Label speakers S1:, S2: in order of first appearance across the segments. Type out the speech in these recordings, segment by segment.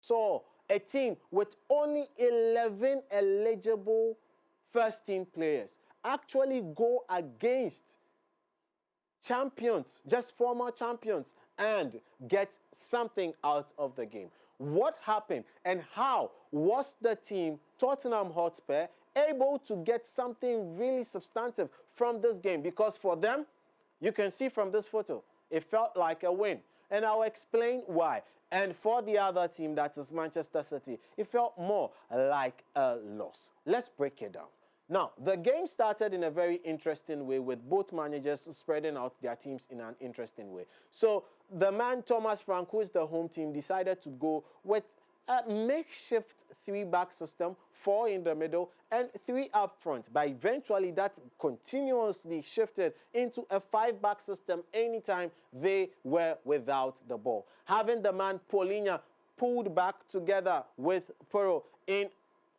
S1: saw a team with only 11 eligible first team players actually go against champions, just former champions, and get something out of the game. What happened and how was the team, Tottenham Hotspur, able to get something really substantive from this game? Because for them, you can see from this photo, it felt like a win. And I'll explain why. And for the other team, that is Manchester City, it felt more like a loss. Let's break it down. Now, the game started in a very interesting way with both managers spreading out their teams in an interesting way. So the man Thomas Frank, who is the home team, decided to go with a makeshift three-back system, 4 in the middle and 3 up front. But eventually that continuously shifted into a 5-back system anytime they were without the ball. Having the man Paulinho pulled back together with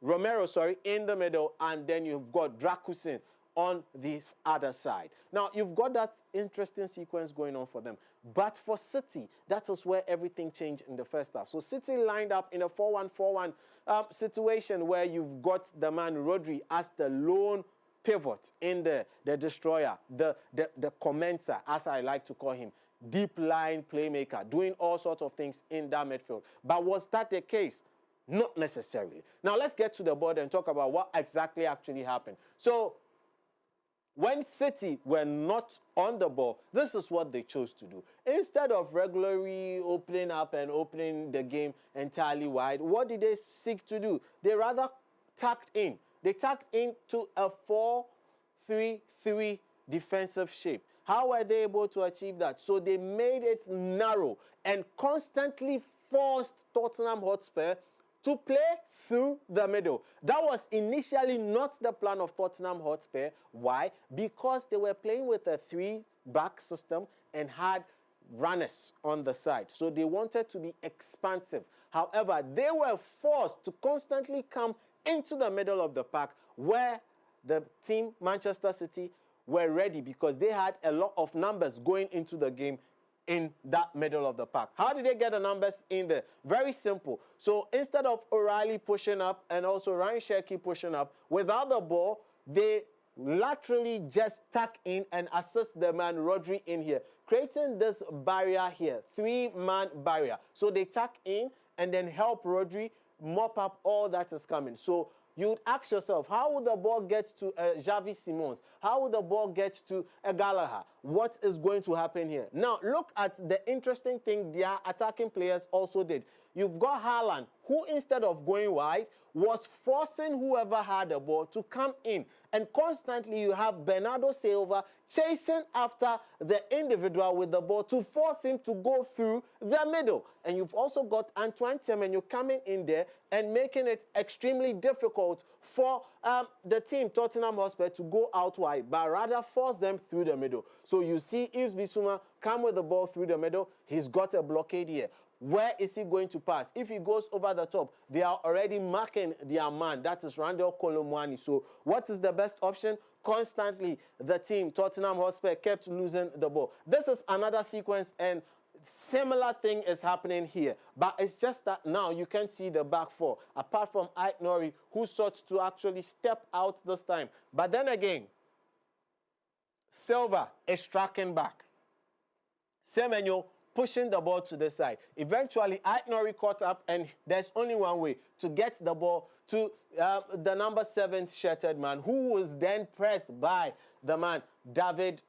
S1: Romero in the middle, and then you've got Dracusin on this other side. Now, you've got that interesting sequence going on for them. But for City, that is where everything changed in the first half. So City lined up in a 4-1-4-1 situation where you've got the man Rodri as the lone pivot in the destroyer, the commencer, as I like to call him, deep line playmaker, doing all sorts of things in that midfield. But was that the case? Not necessarily. Now, let's get to the board and talk about what exactly actually happened. So, when City were not on the ball, this is what they chose to do. Instead of regularly opening up and opening the game entirely wide, what did they seek to do? They rather tucked in. They tucked into a 4-3-3 defensive shape. How were they able to achieve that? So they made it narrow and constantly forced Tottenham Hotspur to play through the middle. That was initially not the plan of Tottenham Hotspur. Why? Because they were playing with a 3-back system and had runners on the side. So they wanted to be expansive. However, they were forced to constantly come into the middle of the pack where the team, Manchester City, were ready because they had a lot of numbers going into the game in that middle of the pack. How did they get the numbers in there? Very simple. So instead of O'Reilly pushing up and also Ryan Cherki pushing up, without the ball, they laterally just tuck in and assist the man Rodri in here, creating this barrier here, 3-man barrier. So they tuck in and then help Rodri mop up all that is coming. So you'd ask yourself, how would the ball get to Xavi Simons? How would the ball get to Gallagher? What is going to happen here? Now, look at the interesting thing their attacking players also did. You've got Haaland, who instead of going wide, was forcing whoever had the ball to come in. And constantly you have Bernardo Silva chasing after the individual with the ball to force him to go through the middle. And you've also got Antoine Semenyo coming in there and making it extremely difficult for the team, Tottenham Hotspur, to go out wide, but rather force them through the middle. So you see Yves Bissouma come with the ball through the middle. He's got a blockade here. Where is he going to pass? If he goes over the top, they are already marking their man. That is Randall Kolomwani. So what is the best option? Constantly, the team, Tottenham Hotspur, kept losing the ball. This is another sequence, and similar thing is happening here. But it's just that now you can see the back four, apart from Ike Nori, who sought to actually step out this time. But then again, Silva is tracking back. Semenyo pushing the ball to the side. Eventually, Ike Nori caught up, and there's only one way to get the ball to the number 7 shirted man, who was then pressed by the man, David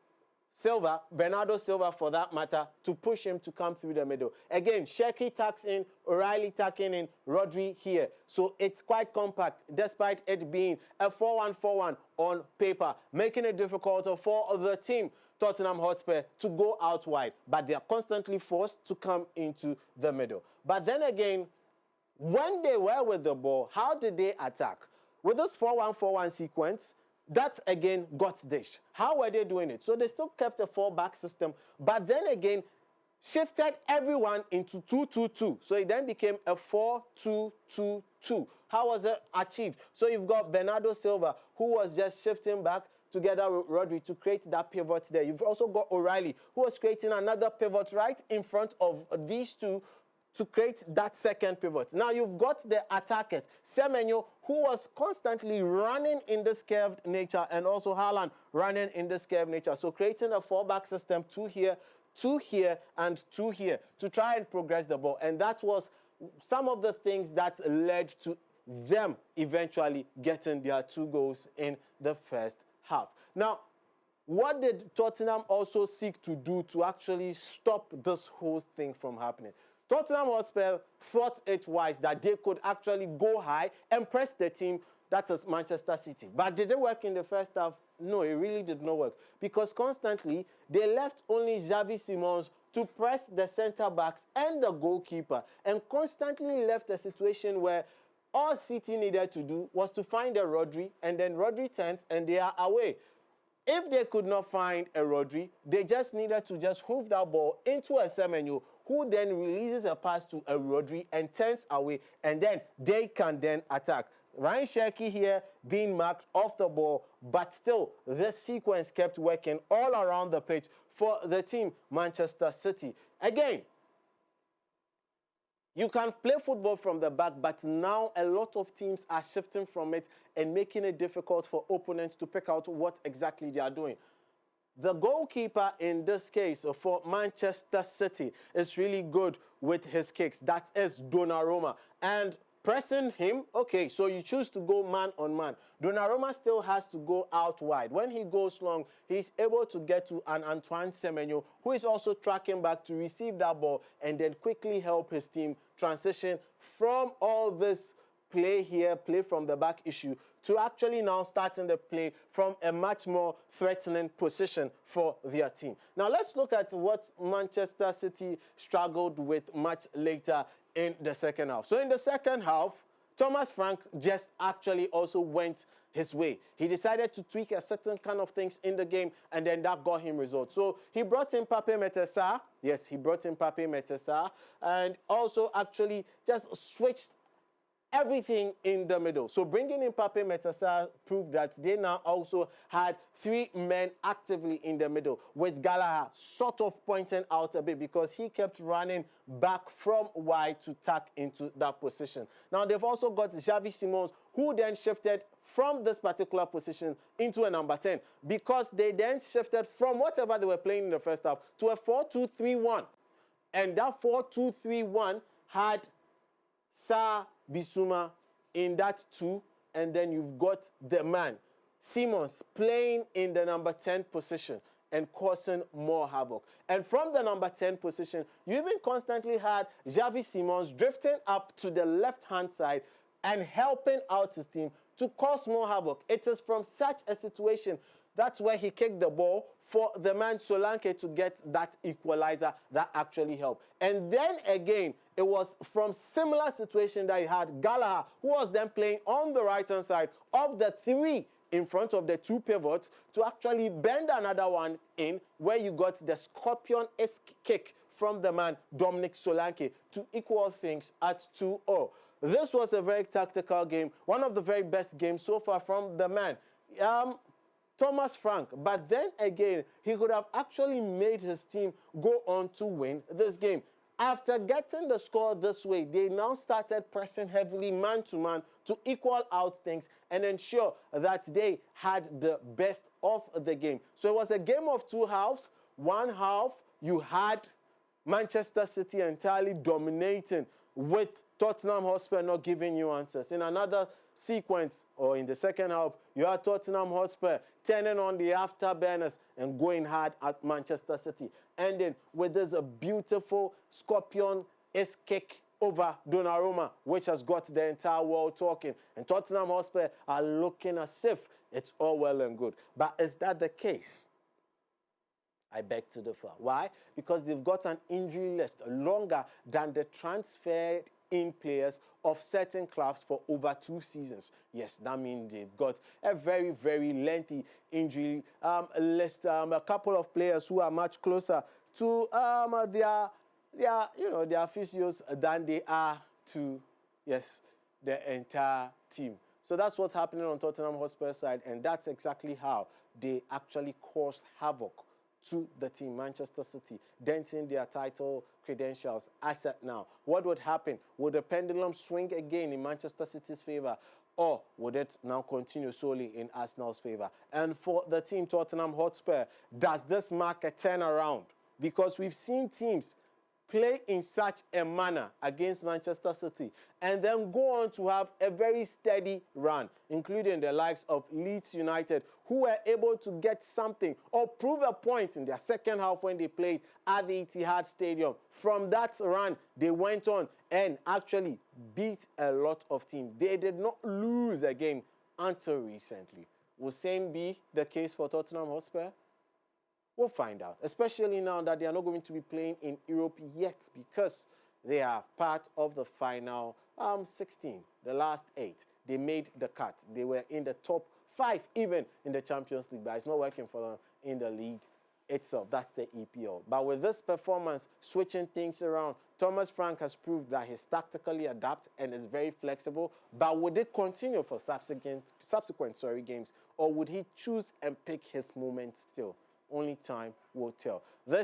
S1: Silva, Bernardo Silva for that matter, to push him to come through the middle. Again, Cherki tucks in, O'Reilly tucking in, Rodri here. So it's quite compact, despite it being a 4-1-4-1 on paper, making it difficult for the team, Tottenham Hotspur, to go out wide. But they are constantly forced to come into the middle. But then again, when they were with the ball, how did they attack? With this 4-1-4-1 sequence, that again got dished. How were they doing it? So they still kept a 4-back system, but then again shifted everyone into 2-2-2. So it then became a 4-2-2-2. How was it achieved? So you've got Bernardo Silva, who was just shifting back together with Rodri to create that pivot there. You've also got O'Reilly, who was creating another pivot right in front of these two to create that second pivot. Now you've got the attackers, Semenyo, who was constantly running in this curved nature, and also Haaland running in this curved nature. So creating a 4-back system, 2 here, 2 here, and 2 here to try and progress the ball. And that was some of the things that led to them eventually getting their 2 goals in the first half. Now, what did Tottenham also seek to do to actually stop this whole thing from happening? Tottenham Hotspur thought it wise that they could actually go high and press the team, that is Manchester City. But did it work in the first half? No, it really did not work, because constantly they left only Xavi Simons to press the centre-backs and the goalkeeper, and constantly left a situation where all City needed to do was to find a Rodri, and then Rodri turns and they are away. If they could not find a Rodri, they just needed to just hoof that ball into a Semenyo, who then releases a pass to a Rodri and turns away, and then they can then attack. Ryan Cherki here being marked off the ball, but still this sequence kept working all around the pitch for the team Manchester City. Again, you can play football from the back, but now a lot of teams are shifting from it and making it difficult for opponents to pick out what exactly they are doing. The goalkeeper in this case for Manchester City is really good with his kicks. That is Donnarumma. And pressing him, okay, so you choose to go man on man. Donnarumma still has to go out wide. When he goes long, he's able to get to an Antoine Semenyo, who is also tracking back to receive that ball and then quickly help his team transition from all this play here, play from the back issue, to actually now starting the play from a much more threatening position for their team. Now let's look at what Manchester City struggled with much later in the second half. So in the second half, Thomas Frank just actually also went his way. He decided to tweak a certain kind of things in the game, and then that got him results. So he brought in Pape Metesa. Yes, he brought in Pape Metesa, and also actually just switched everything in the middle. So bringing in Pape Metesa proved that they now also had 3 men actively in the middle, with Gallagher sort of pointing out a bit because he kept running back from wide to tack into that position. Now they've also got Xavi Simons, who then shifted from this particular position into a number 10, because they then shifted from whatever they were playing in the first half to a 4-2-3-1. And that 4-2-3-1 had Sarr Bissouma in that 2, and then you've got the man Simons playing in the number 10 position and causing more havoc. And from the number 10 position, you even constantly had Xavi Simons drifting up to the left-hand side and helping out his team to cause more havoc. It is from such a situation that's where he kicked the ball for the man Solanke to get that equalizer that actually helped. And then again, it was from similar situation that he had Gallagher, who was then playing on the right-hand side of the 3 in front of the 2 pivots to actually bend another one in, where you got the scorpion-esque kick from the man Dominic Solanke to equal things at 2-0. This was a very tactical game, one of the very best games so far from the man Thomas Frank. But then again, he could have actually made his team go on to win this game. After getting the score this way, they now started pressing heavily man-to-man to equal out things and ensure that they had the best of the game. So it was a game of 2 halves. One half, you had Manchester City entirely dominating, with Tottenham Hotspur not giving you answers. In another sequence, or in the second half, you had Tottenham Hotspur turning on the afterburners and going hard at Manchester City, ending with this beautiful scorpion-esque kick over Donnarumma, which has got the entire world talking. And Tottenham Hotspur are looking as if it's all well and good. But is that the case? I beg to differ. Why? Because they've got an injury list longer than the transferred in players of certain clubs for over 2 seasons. Yes, that means they've got a very, very lengthy injury list. A couple of players who are much closer to their physios than they are to, yes, the entire team. So that's what's happening on Tottenham Hotspur side, and that's exactly how they actually caused havoc to the team, Manchester City, denting their title credentials as at now. What would happen? Would the pendulum swing again in Manchester City's favor, or would it now continue solely in Arsenal's favor? And for the team Tottenham Hotspur, does this mark a turnaround? Because we've seen teams play in such a manner against Manchester City and then go on to have a very steady run, including the likes of Leeds United, who were able to get something or prove a point in their second half when they played at the Etihad Stadium. From that run, they went on and actually beat a lot of teams. They did not lose a game until recently. Will same be the case for Tottenham Hotspur? We'll find out, especially now that they are not going to be playing in Europe yet because they are part of the final 16, the last 8. They made the cut. They were in the top 5 even in the Champions League, but it's not working for them in the league itself. That's the EPL. But with this performance, switching things around, Thomas Frank has proved that he's tactically adept and is very flexible. But would it continue for subsequent games, or would he choose and pick his moment still? Only time will tell. This